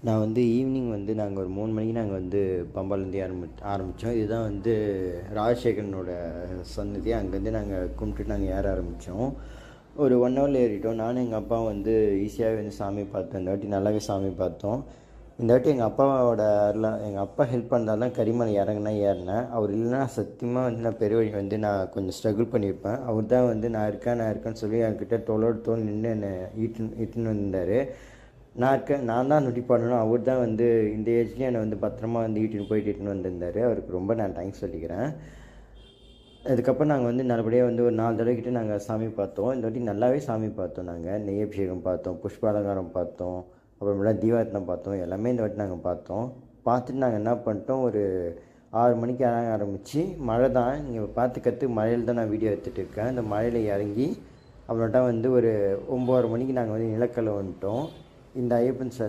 நான் வந்து ஈவினிங் வந்து நாங்கள் ஒரு 3 மணிக்கு நாங்கள் வந்து பம்பாலேருந்து ஆரம்பித்தோம். இதுதான் வந்து ராஜசேகரனோட சன்னதி. அங்கேருந்து நாங்கள் கும்பிட்டுட்டு நாங்கள் ஏற ஆரம்பித்தோம். ஒரு 1 ஹவரில் ஏறிட்டோம். நானும் எங்கள் அப்பாவும் வந்து ஈஸியாகவே வந்து சாமி பார்த்தோம். இந்த வாட்டி நல்லாவே சாமி பார்த்தோம். இந்த வாட்டி எங்கள் அப்பாவோட எங்கள் அப்பா ஹெல்ப் பண்ணதால் தான் கரிமலை ஏறினேன். அவர் இல்லைன்னா சத்தியமாக வந்து நான் பெரிய வழி வந்து நான் கொஞ்சம் ஸ்ட்ரகிள் பண்ணியிருப்பேன். அவர் தான் வந்து நான் இருக்கேன்னு சொல்லி என்கிட்ட தோல் நின்று என்னை இட்டுன்னு வந்தார். நான் தான் நொட்டி பண்ணணும். அவர் தான் வந்து இந்த ஏஜ்லேயும் என்னை வந்து பத்திரமா வந்து இட்டுன்னு வந்திருந்தார். அவருக்கு ரொம்ப நான் தேங்க்ஸ் சொல்லிக்கிறேன். அதுக்கப்புறம் நாங்கள் வந்து நல்லபடியாக வந்து ஒரு 4 தடவை கிட்டே நாங்கள் சாமி பார்த்தோம். இந்த வாட்டி நல்லாவே சாமி பார்த்தோம். நாங்கள் நெய்யபிஷேகம் பார்த்தோம், புஷ்ப அலங்காரம் பார்த்தோம், அப்புறமேலாம் தீபாரத்தனம் பார்த்தோம். எல்லாமே இந்த வாட்டி நாங்கள் பார்த்தோம். பார்த்துட்டு நாங்கள் என்ன பண்ணிட்டோம், ஒரு 6 மணிக்கு இறங்க ஆரம்பித்து மழை தான் நீங்கள் பார்த்துக்கிறதுக்கு மழையில் தான் நான் வீடியோ எடுத்துகிட்டு இருக்கேன். அந்த மழையில் இறங்கி அப்புறமேட்டா வந்து ஒரு 9:30 மணிக்கு நாங்கள் வந்து நிலக்கல்ல வந்துட்டோம். இந்த ஐயப்பன் சிலை